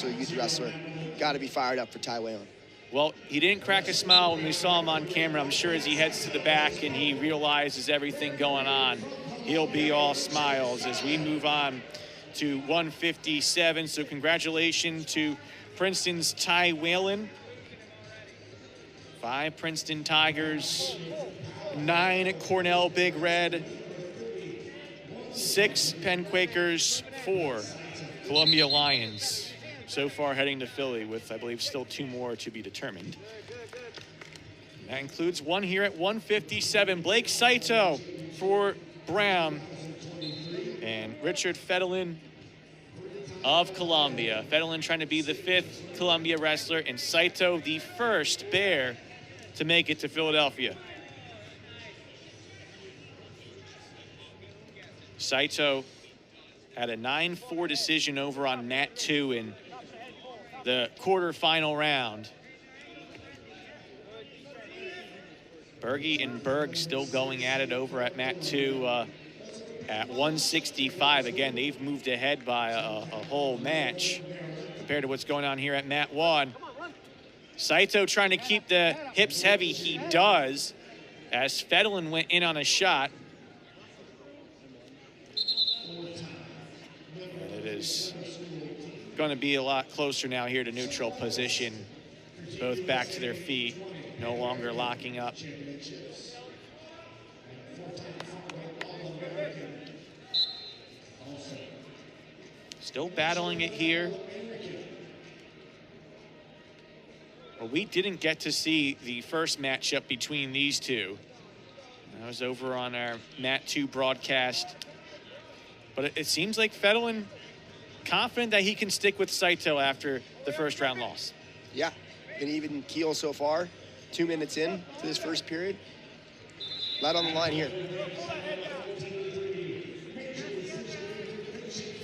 youth wrestler. Got to be fired up for Ty Whalen. Well, he didn't crack a smile when we saw him on camera. I'm sure as he heads to the back and he realizes everything going on, he'll be all smiles as we move on to 157. So congratulations to Princeton's Ty Whalen. 5 Princeton Tigers, 9 at Cornell Big Red, 6 Penn Quakers, 4 Columbia Lions. So far heading to Philly with, I believe, still 2 more to be determined. That includes one here at 157. Blake Saito for Brown and Richard Fedalen of Columbia. Fedalen trying to be the 5th Columbia wrestler, and Saito the first Bear to make it to Philadelphia. Saito had a 9-4 decision over on Mat 2 in the quarterfinal round. Berge and Berg still going at it over at Mat 2 at 165. Again, they've moved ahead by a whole match compared to what's going on here at Mat 1. Saito trying to keep the hips heavy. He does, as Fedalen went in on a shot. And it is going to be a lot closer now here to neutral position. Both back to their feet, no longer locking up. Still battling it here. Well, we didn't get to see the first matchup between these two. That was over on our Mat 2 broadcast. But it seems like Fedalen confident that he can stick with Saito after the first round loss. Yeah, been even keel so far. 2 minutes in to this first period. A lot on the line here.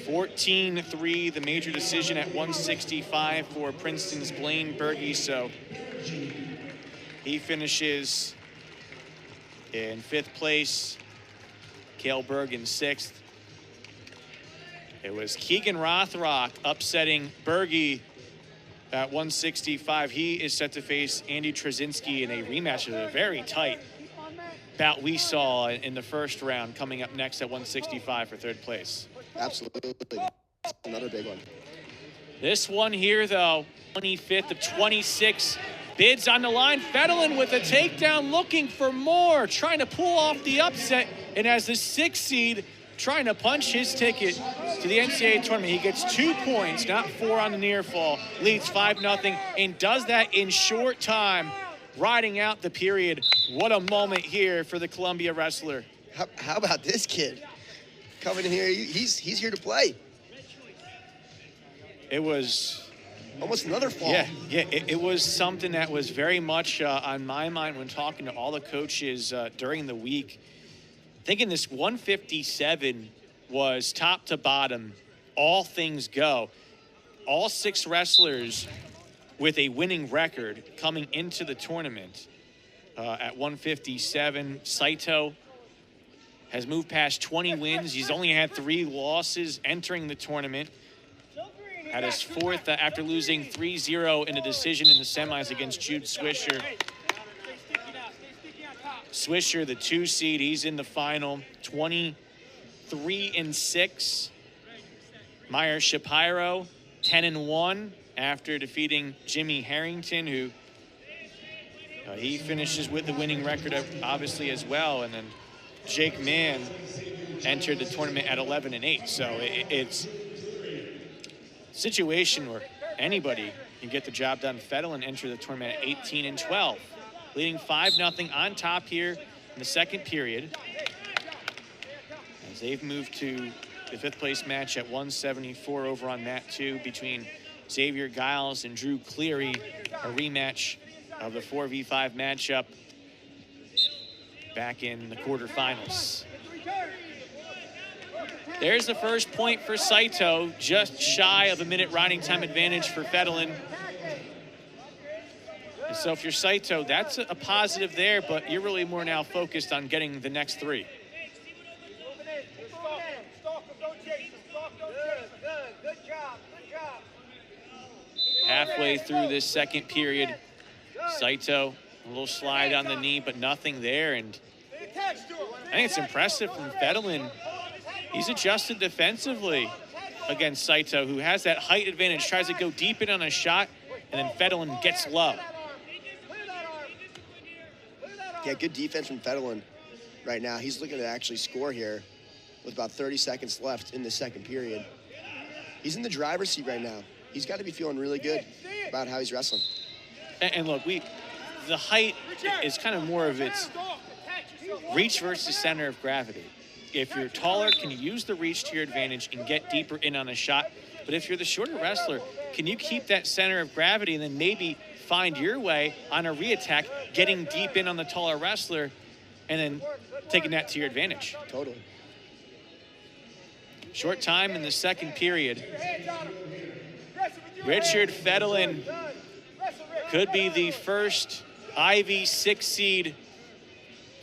14-3, the major decision at 165 for Princeton's Blaine Berge. So he finishes in 5th place. Cale Berg in 6th. It was Keegan Rothrock upsetting Berge at 165. He is set to face Andy Trzynski in a rematch of a very tight bout we saw in the first round, coming up next at 165 for 3rd place. Absolutely. Another big one. This one here, though, 25th of 26 bids on the line. Fedalen with a takedown, looking for more, trying to pull off the upset, and as the 6th seed, trying to punch his ticket to the NCAA tournament. He gets 2 points, not 4 on the near fall, leads 5-0, and does that in short time, riding out the period. What a moment here for the Columbia wrestler. How about this kid? Coming in here, he's here to play. It was almost another fall. Yeah, it was something that was very much on my mind when talking to all the coaches during the week. Thinking this 157 was top to bottom, all things go. All 6 wrestlers with a winning record coming into the tournament at 157. Saito has moved past 20 wins. He's only had 3 losses entering the tournament. Had his 4th after losing 3-0 in a decision in the semis against Jude Swisher. Swisher, the 2 seed, he's in the final, 23-6. Meyer Shapiro, 10-1 after defeating Jimmy Harrington, who he finishes with the winning record, obviously, as well. And then Jake Mann entered the tournament at 11-8. So it's a situation where anybody can get the job done. Fedalen entered the tournament at 18-12. Leading 5-0 on top here in the 2nd period. As they've moved to the 5th place match at 174 over on Mat 2 between Xavier Giles and Drew Cleary, a rematch of the 4v5 matchup back in the quarterfinals. There's the first point for Saito, just shy of a minute riding time advantage for Fedalen. And so if you're Saito, that's a positive there, but you're really more now focused on getting the next 3. Good job. halfway through this second period. Saito, a little slide on the knee, but nothing there. And I think it's impressive from Fedalen. He's adjusted defensively against Saito, who has that height advantage, tries to go deep in on a shot, and then Fedalen gets low. Yeah, good defense from Fedalen right now. He's looking to actually score here with about 30 seconds left in the second period. He's in the driver's seat right now. He's got to be feeling really good about how he's wrestling. And look, the height is kind of more of its reach versus center of gravity. If you're taller, can you use the reach to your advantage and get deeper in on a shot? But if you're the shorter wrestler, can you keep that center of gravity and then maybe find your way on a re-attack, getting deep in on the taller wrestler, and then taking that to your advantage? Totally. Short time in the second period. Richard Fedalen could be the first Ivy 6 seed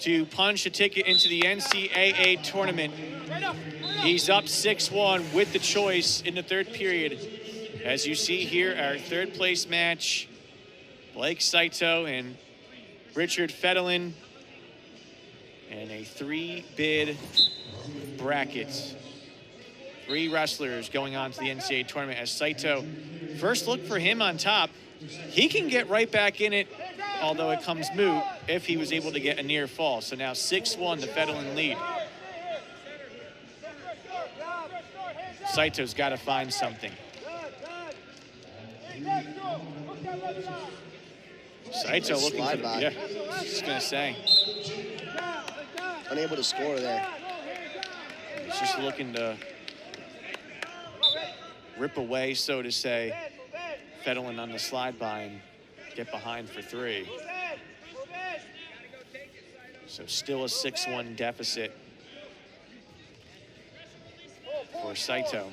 to punch a ticket into the NCAA tournament. He's up 6-1 with the choice in the third period. As you see here, our third place match, Blake Saito and Richard Fedalen, and a 3-bid bracket. 3 wrestlers going on to the NCAA tournament as Saito, first look for him on top. He can get right back in it, although it comes moot if he was able to get a near fall. So now 6-1, the Fedalen lead. Saito's got to find something. Saito looking for, yeah, I was just going to say. Unable to score there. He's just looking to rip away, so to say, Fedalen on the slide by and get behind for 3. So still a 6-1 deficit for Saito.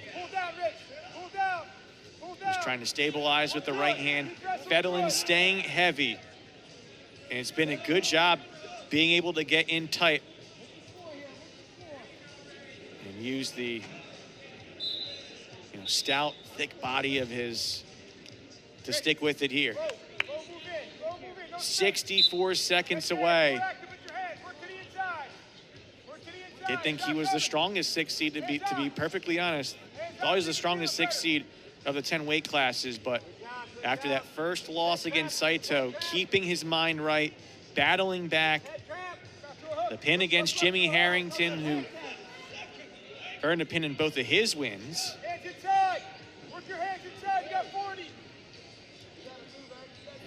He's trying to stabilize with the right hand. Fedalen staying heavy. And it's been a good job being able to get in tight and use the stout, thick body of his to stick with it here. 64 seconds away. Did think he was the strongest 6 seed, to be perfectly honest. Thought he was the strongest 6 seed of the 10 weight classes, but after that first loss against Saito, keeping his mind right, battling back, the pin against Jimmy Harrington, who earned a pin in both of his wins.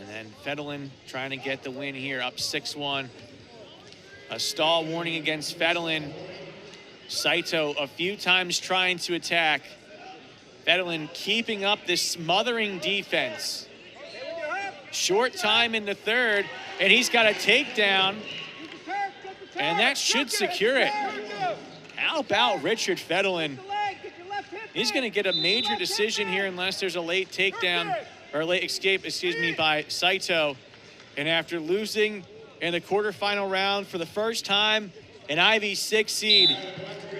And then Fedalen trying to get the win here, up 6-1. A stall warning against Fedalen. Saito a few times trying to attack. Fedalen keeping up this smothering defense. Short time in the third, and he's got a takedown, and that should secure it. How about Richard Fedalen? He's going to get a major decision here unless there's a late takedown or late escape, by Saito. And after losing in the quarterfinal round for the first time, an Ivy 6 seed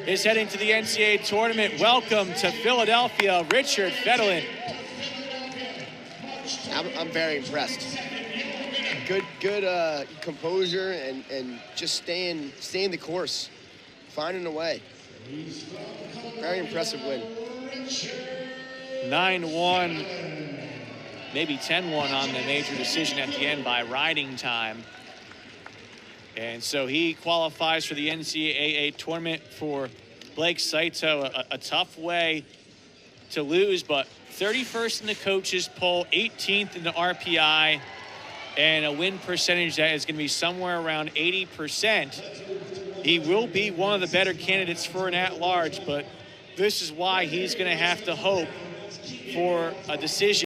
is heading to the NCAA tournament. Welcome to Philadelphia, Richard Fedalen. I'm very impressed. Good composure and just staying the course, finding a way. Very impressive win. 9-1, maybe 10-1 on the major decision at the end by riding time. And so he qualifies for the NCAA tournament. For Blake Saito, a tough way to lose, but 31st in the coaches poll, 18th in the RPI, and a win percentage that is going to be somewhere around 80%. He will be one of the better candidates for an at-large, but this is why he's going to have to hope for a decision